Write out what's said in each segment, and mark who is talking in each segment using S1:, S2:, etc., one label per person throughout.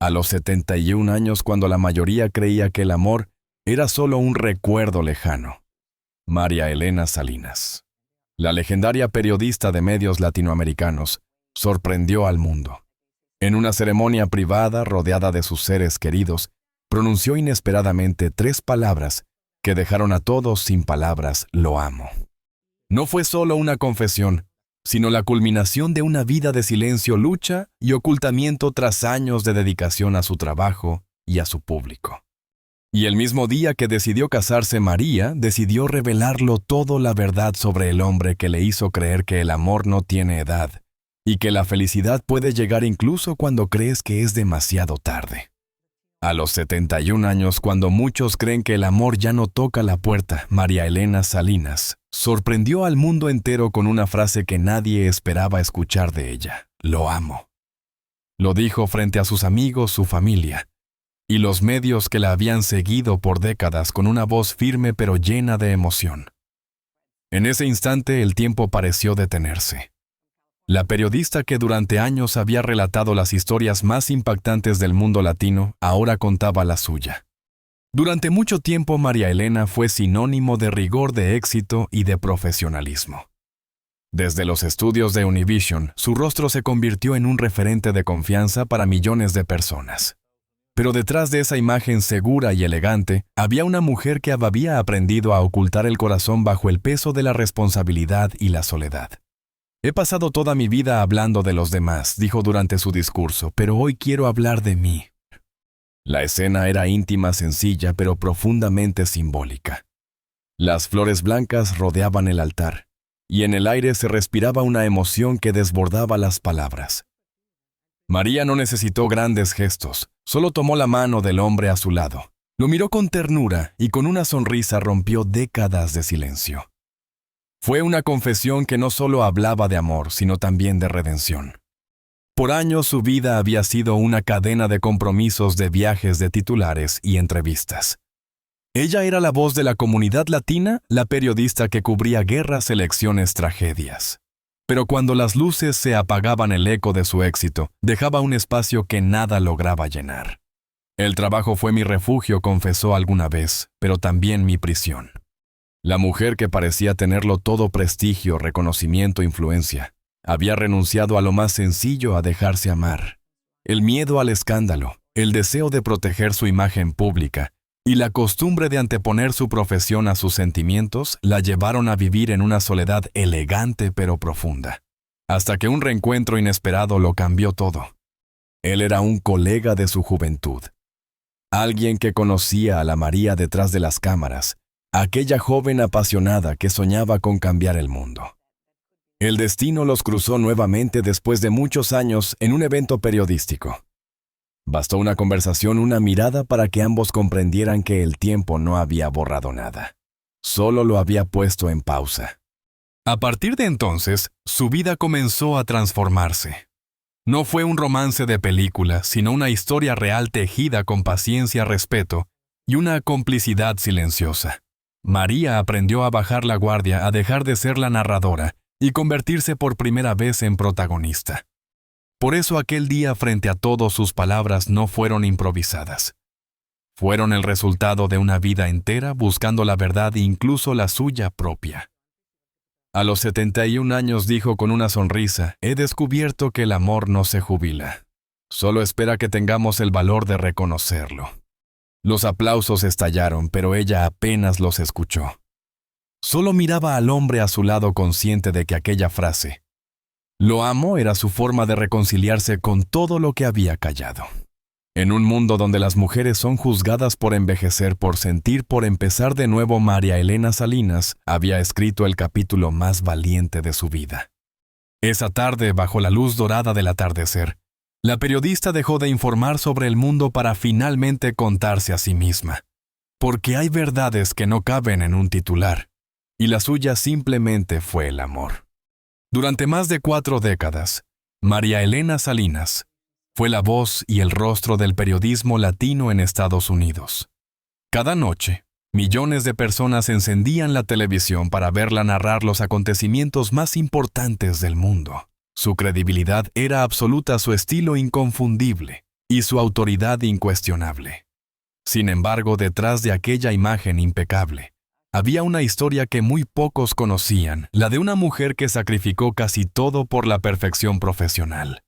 S1: A los 71 años, cuando la mayoría creía que el amor era solo un recuerdo lejano. María Elena Salinas, la legendaria periodista de medios latinoamericanos, sorprendió al mundo. En una ceremonia privada rodeada de sus seres queridos, pronunció inesperadamente 3 palabras que dejaron a todos sin palabras: lo amo. No fue solo una confesión, sino la culminación de una vida de silencio, lucha y ocultamiento tras años de dedicación a su trabajo y a su público. Y el mismo día que decidió casarse, María decidió revelarlo todo, la verdad sobre el hombre que le hizo creer que el amor no tiene edad y que la felicidad puede llegar incluso cuando crees que es demasiado tarde. A los 71 años, cuando muchos creen que el amor ya no toca la puerta, María Elena Salinas sorprendió al mundo entero con una frase que nadie esperaba escuchar de ella: lo amo. Lo dijo frente a sus amigos, su familia y los medios que la habían seguido por décadas, con una voz firme pero llena de emoción. En ese instante el tiempo pareció detenerse. La periodista que durante años había relatado las historias más impactantes del mundo latino, ahora contaba la suya. Durante mucho tiempo, María Elena fue sinónimo de rigor, de éxito y de profesionalismo. Desde los estudios de Univision, su rostro se convirtió en un referente de confianza para millones de personas. Pero detrás de esa imagen segura y elegante, había una mujer que había aprendido a ocultar el corazón bajo el peso de la responsabilidad y la soledad. He pasado toda mi vida hablando de los demás, dijo durante su discurso, pero hoy quiero hablar de mí. La escena era íntima, sencilla, pero profundamente simbólica. Las flores blancas rodeaban el altar, y en el aire se respiraba una emoción que desbordaba las palabras. María no necesitó grandes gestos, solo tomó la mano del hombre a su lado. Lo miró con ternura y con una sonrisa rompió décadas de silencio. Fue una confesión que no solo hablaba de amor, sino también de redención. Por años su vida había sido una cadena de compromisos, de viajes, de titulares y entrevistas. Ella era la voz de la comunidad latina, la periodista que cubría guerras, elecciones, tragedias. Pero cuando las luces se apagaban, el eco de su éxito dejaba un espacio que nada lograba llenar. El trabajo fue mi refugio, confesó alguna vez, pero también mi prisión. La mujer que parecía tenerlo todo: prestigio, reconocimiento, influencia, había renunciado a lo más sencillo, a dejarse amar. El miedo al escándalo, el deseo de proteger su imagen pública y la costumbre de anteponer su profesión a sus sentimientos la llevaron a vivir en una soledad elegante pero profunda. Hasta que un reencuentro inesperado lo cambió todo. Él era un colega de su juventud. Alguien que conocía a la María detrás de las cámaras, aquella joven apasionada que soñaba con cambiar el mundo. El destino los cruzó nuevamente después de muchos años en un evento periodístico. Bastó una conversación, una mirada para que ambos comprendieran que el tiempo no había borrado nada. Solo lo había puesto en pausa. A partir de entonces, su vida comenzó a transformarse. No fue un romance de película, sino una historia real tejida con paciencia, respeto y una complicidad silenciosa. María aprendió a bajar la guardia, a dejar de ser la narradora y convertirse por primera vez en protagonista. Por eso aquel día, frente a todos, sus palabras no fueron improvisadas. Fueron el resultado de una vida entera buscando la verdad, incluso la suya propia. A los 71 años dijo con una sonrisa: he descubierto que el amor no se jubila. Solo espera que tengamos el valor de reconocerlo. Los aplausos estallaron, pero ella apenas los escuchó. Solo miraba al hombre a su lado, consciente de que aquella frase, lo amo, era su forma de reconciliarse con todo lo que había callado. En un mundo donde las mujeres son juzgadas por envejecer, por sentir, por empezar de nuevo, María Elena Salinas había escrito el capítulo más valiente de su vida. Esa tarde, bajo la luz dorada del atardecer, la periodista dejó de informar sobre el mundo para finalmente contarse a sí misma. Porque hay verdades que no caben en un titular, y la suya simplemente fue el amor. Durante más de 4 décadas, María Elena Salinas fue la voz y el rostro del periodismo latino en Estados Unidos. Cada noche, millones de personas encendían la televisión para verla narrar los acontecimientos más importantes del mundo. Su credibilidad era absoluta, su estilo inconfundible. y su autoridad incuestionable. Sin embargo, detrás de aquella imagen impecable, había una historia que muy pocos conocían, la de una mujer que sacrificó casi todo por la perfección profesional.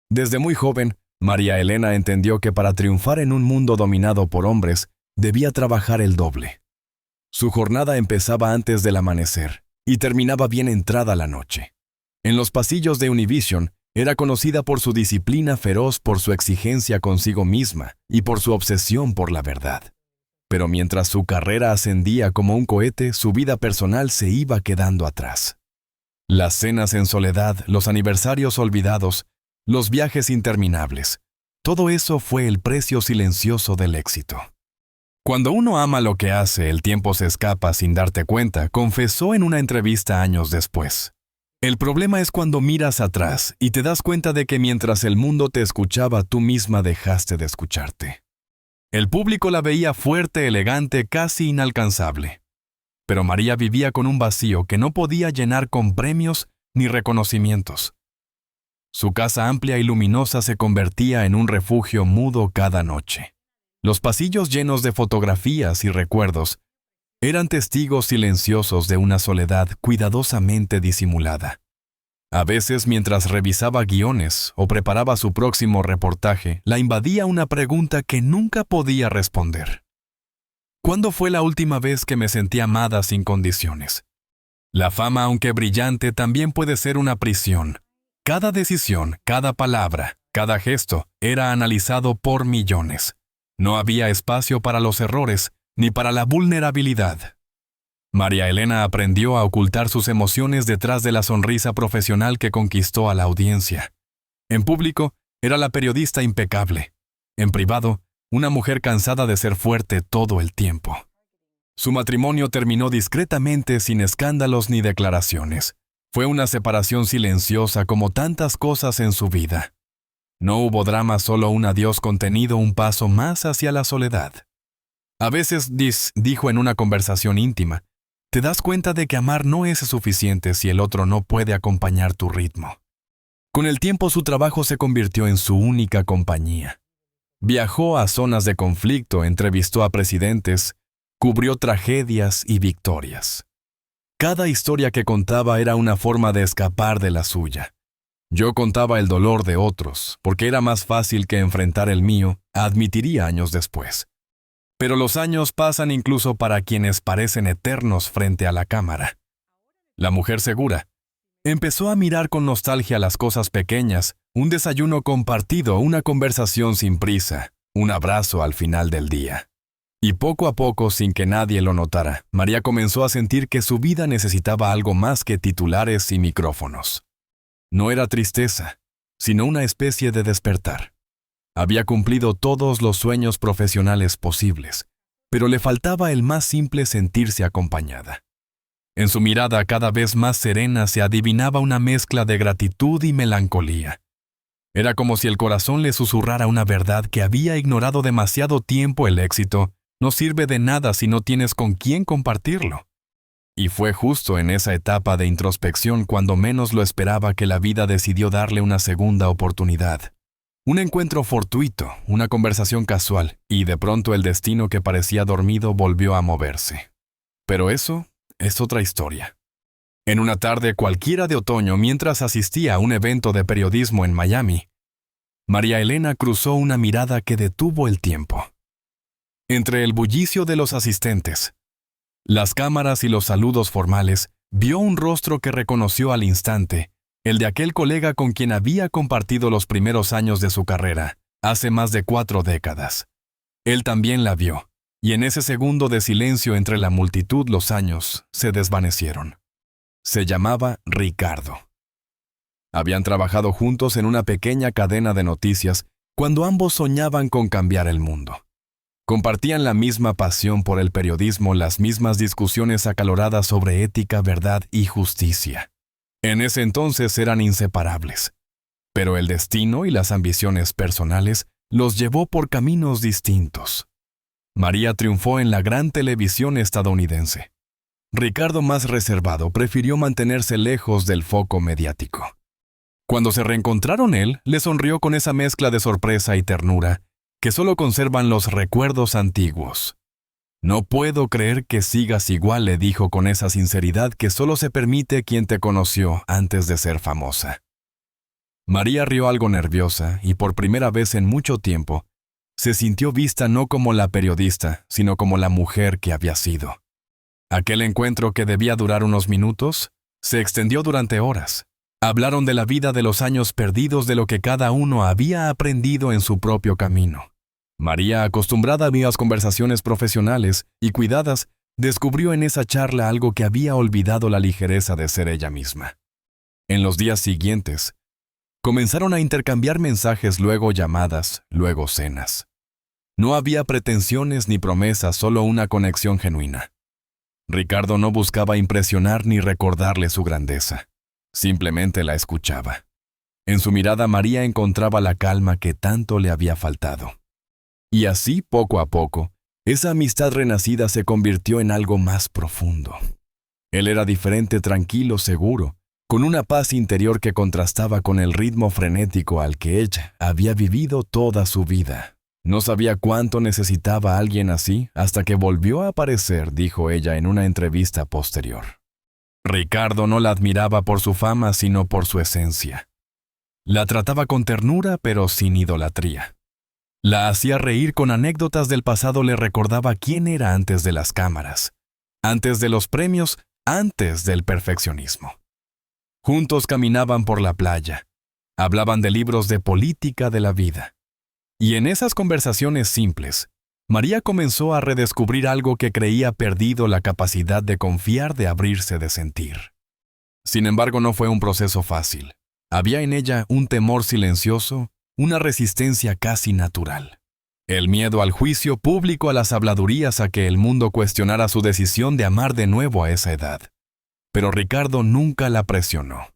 S1: Desde muy joven, María Elena entendió que para triunfar en un mundo dominado por hombres, debía trabajar el doble. Su jornada empezaba antes del amanecer y terminaba bien entrada la noche. En los pasillos de Univision, era conocida por su disciplina feroz, por su exigencia consigo misma y por su obsesión por la verdad. Pero mientras su carrera ascendía como un cohete, su vida personal se iba quedando atrás. Las cenas en soledad, los aniversarios olvidados, los viajes interminables, todo eso fue el precio silencioso del éxito. Cuando uno ama lo que hace, el tiempo se escapa sin darte cuenta, confesó en una entrevista años después. El problema es cuando miras atrás y te das cuenta de que mientras el mundo te escuchaba, tú misma dejaste de escucharte. El público la veía fuerte, elegante, casi inalcanzable. Pero María vivía con un vacío que no podía llenar con premios ni reconocimientos. Su casa amplia y luminosa se convertía en un refugio mudo cada noche. Los pasillos llenos de fotografías y recuerdos eran testigos silenciosos de una soledad cuidadosamente disimulada. A veces, mientras revisaba guiones o preparaba su próximo reportaje, la invadía una pregunta que nunca podía responder. ¿Cuándo fue la última vez que me sentí amada sin condiciones? La fama, aunque brillante, también puede ser una prisión. Cada decisión, cada palabra, cada gesto era analizado por millones. No había espacio para los errores ni para la vulnerabilidad. María Elena aprendió a ocultar sus emociones detrás de la sonrisa profesional que conquistó a la audiencia. En público, era la periodista impecable. En privado, una mujer cansada de ser fuerte todo el tiempo. Su matrimonio terminó discretamente, sin escándalos ni declaraciones. Fue una separación silenciosa como tantas cosas en su vida. No hubo drama, solo un adiós contenido, un paso más hacia la soledad. A veces, dijo en una conversación íntima, te das cuenta de que amar no es suficiente si el otro no puede acompañar tu ritmo. Con el tiempo, su trabajo se convirtió en su única compañía. Viajó a zonas de conflicto, entrevistó a presidentes, cubrió tragedias y victorias. Cada historia que contaba era una forma de escapar de la suya. Yo contaba el dolor de otros, porque era más fácil que enfrentar el mío, admitiría años después. Pero los años pasan incluso para quienes parecen eternos frente a la cámara. La mujer segura empezó a mirar con nostalgia las cosas pequeñas, un desayuno compartido, una conversación sin prisa, un abrazo al final del día. Y poco a poco, sin que nadie lo notara, María comenzó a sentir que su vida necesitaba algo más que titulares y micrófonos. No era tristeza, sino una especie de despertar. Había cumplido todos los sueños profesionales posibles, pero le faltaba el más simple sentirse acompañada. En su mirada cada vez más serena se adivinaba una mezcla de gratitud y melancolía. Era como si el corazón le susurrara una verdad que había ignorado demasiado tiempo. El éxito no sirve de nada si no tienes con quién compartirlo. Y fue justo en esa etapa de introspección cuando menos lo esperaba que la vida decidió darle una segunda oportunidad. Un encuentro fortuito, una conversación casual, y de pronto el destino que parecía dormido volvió a moverse. Pero eso es otra historia. En una tarde cualquiera de otoño, mientras asistía a un evento de periodismo en Miami, María Elena cruzó una mirada que detuvo el tiempo. Entre el bullicio de los asistentes, las cámaras y los saludos formales, vio un rostro que reconoció al instante, el de aquel colega con quien había compartido los primeros años de su carrera, hace más de 4 décadas. Él también la vio, y en ese segundo de silencio entre la multitud los años se desvanecieron. Se llamaba Ricardo. Habían trabajado juntos en una pequeña cadena de noticias cuando ambos soñaban con cambiar el mundo. Compartían la misma pasión por el periodismo, las mismas discusiones acaloradas sobre ética, verdad y justicia. En ese entonces eran inseparables. Pero el destino y las ambiciones personales los llevó por caminos distintos. María triunfó en la gran televisión estadounidense. Ricardo, más reservado, prefirió mantenerse lejos del foco mediático. Cuando se reencontraron él le sonrió con esa mezcla de sorpresa y ternura que solo conservan los recuerdos antiguos. «No puedo creer que sigas igual», le dijo con esa sinceridad que solo se permite quien te conoció antes de ser famosa. María rió algo nerviosa y por primera vez en mucho tiempo se sintió vista no como la periodista, sino como la mujer que había sido. Aquel encuentro, que debía durar unos minutos, se extendió durante horas. Hablaron de la vida, de los años perdidos, de lo que cada uno había aprendido en su propio camino. María, acostumbrada a las conversaciones profesionales y cuidadas, descubrió en esa charla algo que había olvidado: la ligereza de ser ella misma. En los días siguientes, comenzaron a intercambiar mensajes, luego llamadas, luego cenas. No había pretensiones ni promesas, solo una conexión genuina. Ricardo no buscaba impresionar ni recordarle su grandeza. Simplemente la escuchaba. En su mirada María encontraba la calma que tanto le había faltado. Y así, poco a poco, esa amistad renacida se convirtió en algo más profundo. Él era diferente, tranquilo, seguro, con una paz interior que contrastaba con el ritmo frenético al que ella había vivido toda su vida. No sabía cuánto necesitaba a alguien así hasta que volvió a aparecer, dijo ella en una entrevista posterior. Ricardo no la admiraba por su fama, sino por su esencia. La trataba con ternura, pero sin idolatría. La hacía reír con anécdotas del pasado, le recordaba quién era antes de las cámaras, antes de los premios, antes del perfeccionismo. Juntos caminaban por la playa, hablaban de libros, de política, de la vida. Y en esas conversaciones simples, María comenzó a redescubrir algo que creía perdido: la capacidad de confiar, de abrirse, de sentir. Sin embargo, no fue un proceso fácil. Había en ella un temor silencioso, una resistencia casi natural. El miedo al juicio público, a las habladurías, a que el mundo cuestionara su decisión de amar de nuevo a esa edad. Pero Ricardo nunca la presionó.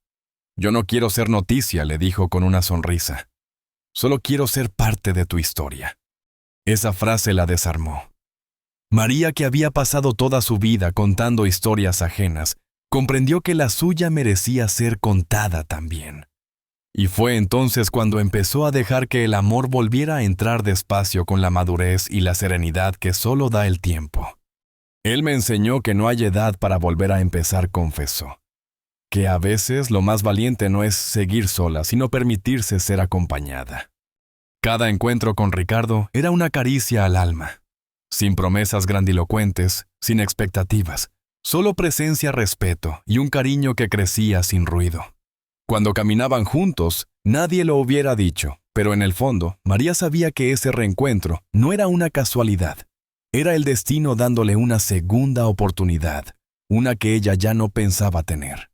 S1: «Yo no quiero ser noticia», le dijo con una sonrisa. «Solo quiero ser parte de tu historia». Esa frase la desarmó. María, que había pasado toda su vida contando historias ajenas, comprendió que la suya merecía ser contada también. Y fue entonces cuando empezó a dejar que el amor volviera a entrar despacio, con la madurez y la serenidad que solo da el tiempo. «Él me enseñó que no hay edad para volver a empezar», confesó. Que a veces lo más valiente no es seguir sola, sino permitirse ser acompañada. Cada encuentro con Ricardo era una caricia al alma. Sin promesas grandilocuentes, sin expectativas, solo presencia, respeto y un cariño que crecía sin ruido. Cuando caminaban juntos, nadie lo hubiera dicho, pero en el fondo, María sabía que ese reencuentro no era una casualidad. Era el destino dándole una segunda oportunidad, una que ella ya no pensaba tener.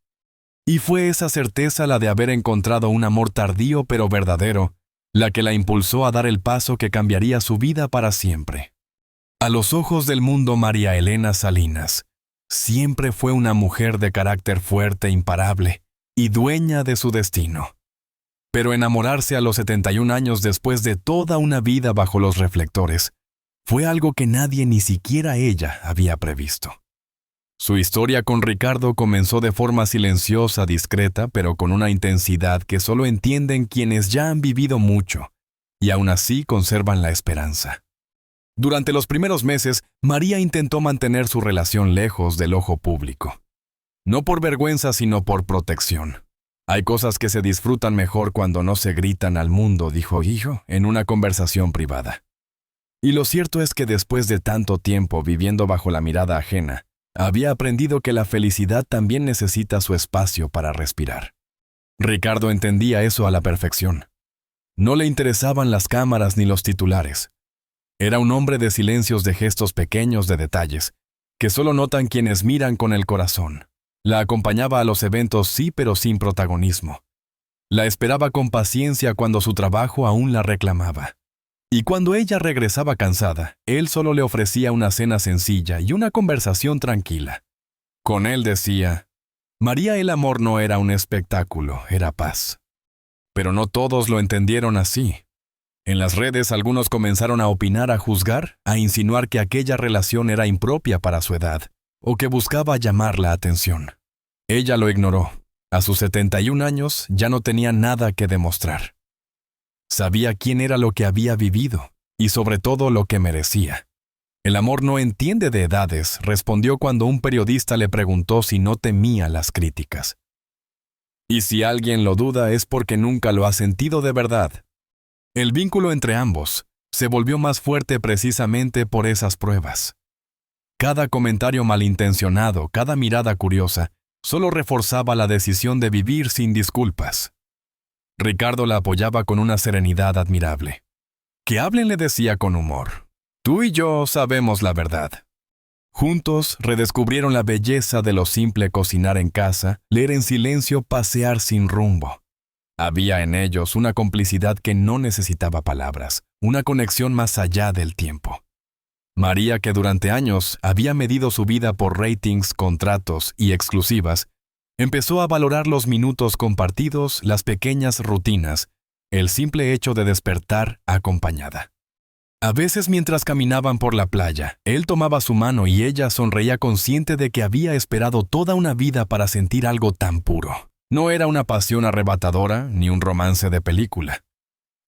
S1: Y fue esa certeza, la de haber encontrado un amor tardío pero verdadero, la que la impulsó a dar el paso que cambiaría su vida para siempre. A los ojos del mundo, María Elena Salinas siempre fue una mujer de carácter fuerte, imparable y dueña de su destino. Pero enamorarse a los 71 años, después de toda una vida bajo los reflectores, fue algo que nadie, ni siquiera ella, había previsto. Su historia con Ricardo comenzó de forma silenciosa, discreta, pero con una intensidad que solo entienden quienes ya han vivido mucho y aún así conservan la esperanza. Durante los primeros meses, María intentó mantener su relación lejos del ojo público. No por vergüenza, sino por protección. «Hay cosas que se disfrutan mejor cuando no se gritan al mundo», dijo hijo en una conversación privada. Y lo cierto es que después de tanto tiempo viviendo bajo la mirada ajena, había aprendido que la felicidad también necesita su espacio para respirar. Ricardo entendía eso a la perfección. No le interesaban las cámaras ni los titulares. Era un hombre de silencios, de gestos pequeños, de detalles, que solo notan quienes miran con el corazón. La acompañaba a los eventos, sí, pero sin protagonismo. La esperaba con paciencia cuando su trabajo aún la reclamaba. Y cuando ella regresaba cansada, él solo le ofrecía una cena sencilla y una conversación tranquila. Con él decía: «María, el amor no era un espectáculo, era paz». Pero no todos lo entendieron así. En las redes algunos comenzaron a opinar, a juzgar, a insinuar que aquella relación era impropia para su edad, o que buscaba llamar la atención. Ella lo ignoró. A sus 71 años ya no tenía nada que demostrar. Sabía quién era lo que había vivido y sobre todo lo que merecía. El amor no entiende de edades, respondió cuando un periodista le preguntó si no temía las críticas. Y si alguien lo duda es porque nunca lo ha sentido de verdad. El vínculo entre ambos se volvió más fuerte precisamente por esas pruebas. Cada comentario malintencionado, cada mirada curiosa, solo reforzaba la decisión de vivir sin disculpas. Ricardo la apoyaba con una serenidad admirable. Que hablen, le decía con humor. Tú y yo sabemos la verdad. Juntos redescubrieron la belleza de lo simple: cocinar en casa, leer en silencio, pasear sin rumbo. Había en ellos una complicidad que no necesitaba palabras, una conexión más allá del tiempo. María, que durante años había medido su vida por ratings, contratos y exclusivas, empezó a valorar los minutos compartidos, las pequeñas rutinas, el simple hecho de despertar acompañada. A veces mientras caminaban por la playa, él tomaba su mano y ella sonreía consciente de que había esperado toda una vida para sentir algo tan puro. No era una pasión arrebatadora ni un romance de película.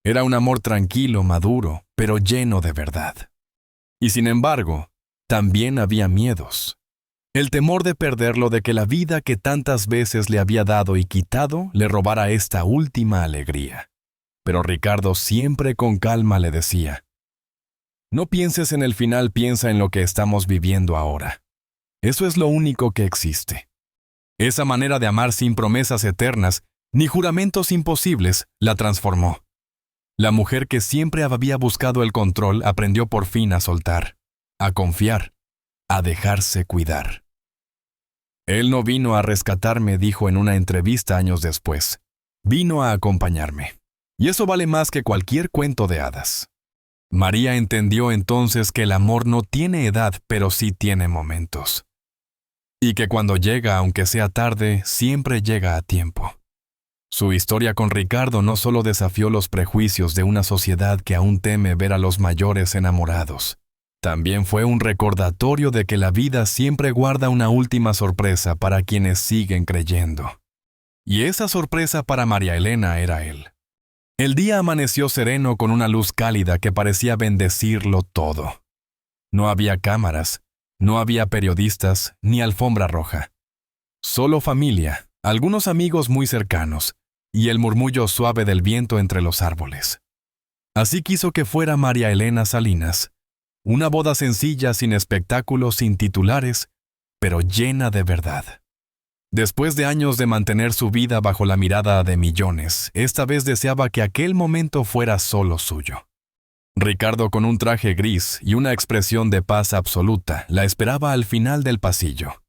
S1: Era un amor tranquilo, maduro, pero lleno de verdad. Y sin embargo, también había miedos. El temor de perderlo, de que la vida que tantas veces le había dado y quitado le robara esta última alegría. Pero Ricardo siempre con calma le decía: no pienses en el final, piensa en lo que estamos viviendo ahora. Eso es lo único que existe. Esa manera de amar sin promesas eternas ni juramentos imposibles la transformó. La mujer que siempre había buscado el control aprendió por fin a soltar, a confiar, a dejarse cuidar. Él no vino a rescatarme, dijo en una entrevista años después. Vino a acompañarme. Y eso vale más que cualquier cuento de hadas. María entendió entonces que el amor no tiene edad, pero sí tiene momentos. Y que cuando llega, aunque sea tarde, siempre llega a tiempo. Su historia con Ricardo no solo desafió los prejuicios de una sociedad que aún teme ver a los mayores enamorados, también fue un recordatorio de que la vida siempre guarda una última sorpresa para quienes siguen creyendo. Y esa sorpresa para María Elena era él. El día amaneció sereno con una luz cálida que parecía bendecirlo todo. No había cámaras, no había periodistas, ni alfombra roja. Solo familia, algunos amigos muy cercanos, y el murmullo suave del viento entre los árboles. Así quiso que fuera María Elena Salinas. Una boda sencilla, sin espectáculos, sin titulares, pero llena de verdad. Después de años de mantener su vida bajo la mirada de millones, esta vez deseaba que aquel momento fuera solo suyo. Ricardo, con un traje gris y una expresión de paz absoluta, la esperaba al final del pasillo.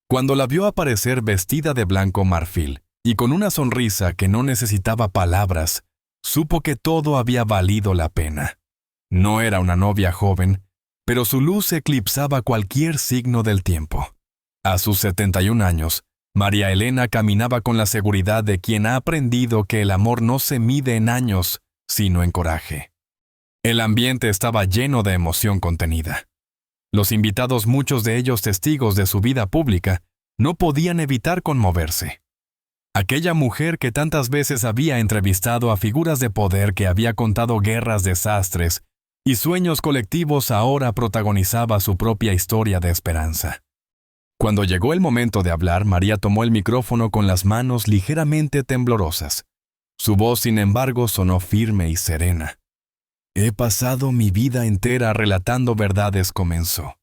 S1: Cuando la vio aparecer vestida de blanco marfil y con una sonrisa que no necesitaba palabras, supo que todo había valido la pena. No era una novia joven, pero su luz eclipsaba cualquier signo del tiempo. A sus 71 años, María Elena caminaba con la seguridad de quien ha aprendido que el amor no se mide en años, sino en coraje. El ambiente estaba lleno de emoción contenida. Los invitados, muchos de ellos testigos de su vida pública, no podían evitar conmoverse. Aquella mujer que tantas veces había entrevistado a figuras de poder, que había contado guerras, desastres y sueños colectivos, ahora protagonizaba su propia historia de esperanza. Cuando llegó el momento de hablar, María tomó el micrófono con las manos ligeramente temblorosas. Su voz, sin embargo, sonó firme y serena. He pasado mi vida entera relatando verdades, comenzó.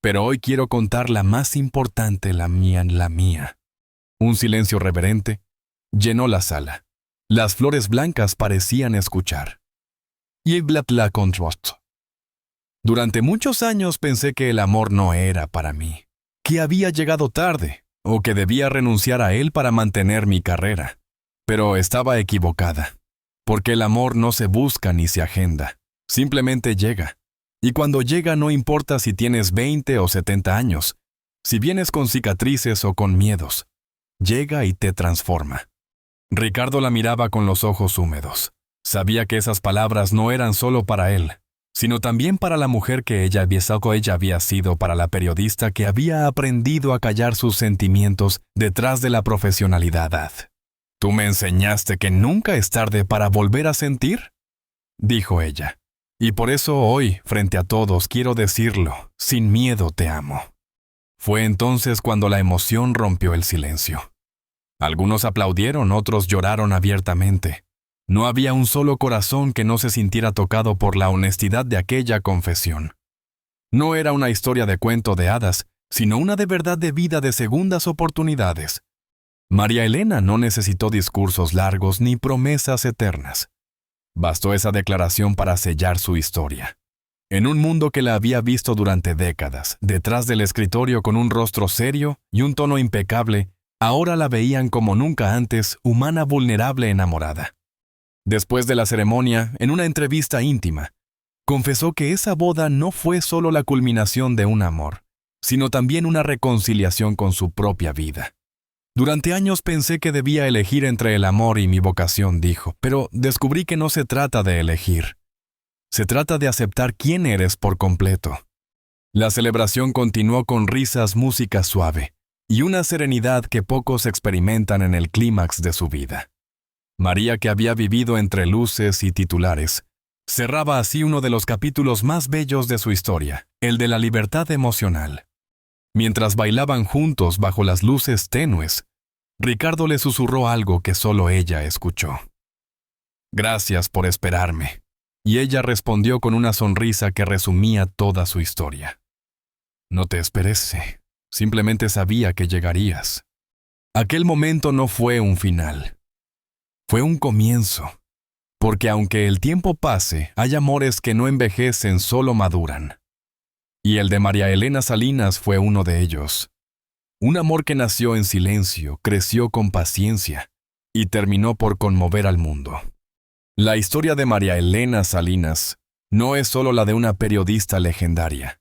S1: Pero hoy quiero contar la más importante, la mía. Un silencio reverente llenó la sala. Las flores blancas parecían escuchar. Y la contrast. Durante muchos años pensé que el amor no era para mí, que había llegado tarde, o que debía renunciar a él para mantener mi carrera. Pero estaba equivocada, porque el amor no se busca ni se agenda, simplemente llega. Y cuando llega no importa si tienes 20 o 70 años, si vienes con cicatrices o con miedos, llega y te transforma. Ricardo la miraba con los ojos húmedos. Sabía que esas palabras no eran solo para él, sino también para la mujer que ella había sido, para la periodista que había aprendido a callar sus sentimientos detrás de la profesionalidad. «¿Tú me enseñaste que nunca es tarde para volver a sentir?», dijo ella. «Y por eso hoy, frente a todos, quiero decirlo, sin miedo te amo». Fue entonces cuando la emoción rompió el silencio. Algunos aplaudieron, otros lloraron abiertamente. No había un solo corazón que no se sintiera tocado por la honestidad de aquella confesión. No era una historia de cuento de hadas, sino una de verdad de vida de segundas oportunidades. María Elena no necesitó discursos largos ni promesas eternas. Bastó esa declaración para sellar su historia. En un mundo que la había visto durante décadas, detrás del escritorio con un rostro serio y un tono impecable, ahora la veían como nunca antes, humana, vulnerable, enamorada. Después de la ceremonia, en una entrevista íntima, confesó que esa boda no fue solo la culminación de un amor, sino también una reconciliación con su propia vida. «Durante años pensé que debía elegir entre el amor y mi vocación», dijo, «pero descubrí que no se trata de elegir. Se trata de aceptar quién eres por completo». La celebración continuó con risas, música suave y una serenidad que pocos experimentan en el clímax de su vida. María, que había vivido entre luces y titulares, cerraba así uno de los capítulos más bellos de su historia, el de la libertad emocional. Mientras bailaban juntos bajo las luces tenues, Ricardo le susurró algo que solo ella escuchó. «Gracias por esperarme», y ella respondió con una sonrisa que resumía toda su historia. «No te esperé, simplemente sabía que llegarías». Aquel momento no fue un final. Fue un comienzo, porque aunque el tiempo pase, hay amores que no envejecen, solo maduran. Y el de María Elena Salinas fue uno de ellos. Un amor que nació en silencio, creció con paciencia y terminó por conmover al mundo. La historia de María Elena Salinas no es solo la de una periodista legendaria.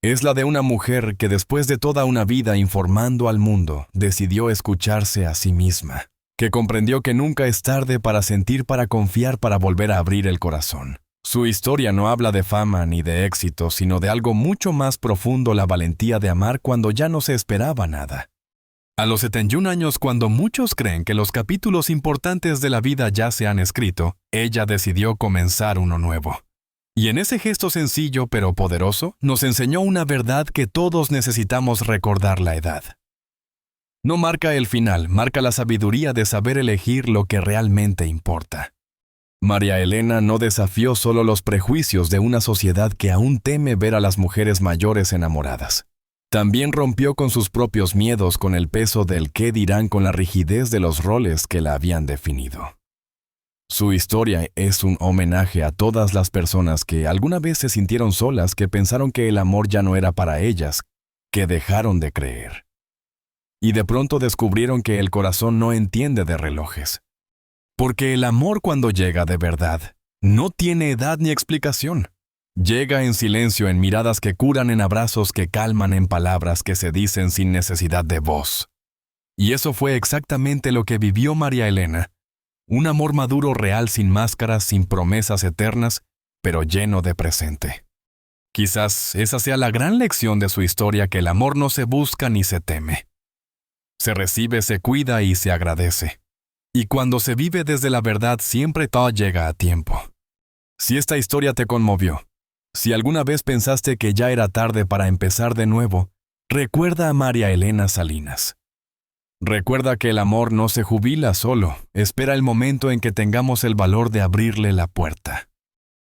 S1: Es la de una mujer que después de toda una vida informando al mundo, decidió escucharse a sí misma, que comprendió que nunca es tarde para sentir, para confiar, para volver a abrir el corazón. Su historia no habla de fama ni de éxito, sino de algo mucho más profundo: la valentía de amar cuando ya no se esperaba nada. A los 71 años, cuando muchos creen que los capítulos importantes de la vida ya se han escrito, ella decidió comenzar uno nuevo. Y en ese gesto sencillo pero poderoso, nos enseñó una verdad que todos necesitamos recordar: la edad no marca el final, marca la sabiduría de saber elegir lo que realmente importa. María Elena no desafió solo los prejuicios de una sociedad que aún teme ver a las mujeres mayores enamoradas. También rompió con sus propios miedos, con el peso del qué dirán, con la rigidez de los roles que la habían definido. Su historia es un homenaje a todas las personas que alguna vez se sintieron solas, que pensaron que el amor ya no era para ellas, que dejaron de creer. Y de pronto descubrieron que el corazón no entiende de relojes. Porque el amor, cuando llega de verdad, no tiene edad ni explicación. Llega en silencio, en miradas que curan, en abrazos que calman, en palabras que se dicen sin necesidad de voz. Y eso fue exactamente lo que vivió María Elena. Un amor maduro, real, sin máscaras, sin promesas eternas, pero lleno de presente. Quizás esa sea la gran lección de su historia, que el amor no se busca ni se teme. Se recibe, se cuida y se agradece. Y cuando se vive desde la verdad, siempre todo llega a tiempo. Si esta historia te conmovió, si alguna vez pensaste que ya era tarde para empezar de nuevo, recuerda a María Elena Salinas. Recuerda que el amor no se jubila solo, espera el momento en que tengamos el valor de abrirle la puerta.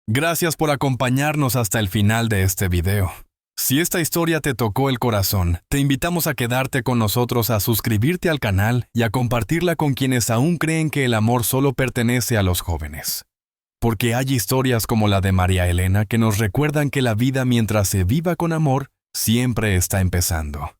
S1: Gracias por acompañarnos hasta el final de este video. Si esta historia te tocó el corazón, te invitamos a quedarte con nosotros, a suscribirte al canal y a compartirla con quienes aún creen que el amor solo pertenece a los jóvenes. Porque hay historias como la de María Elena que nos recuerdan que la vida, mientras se viva con amor, siempre está empezando.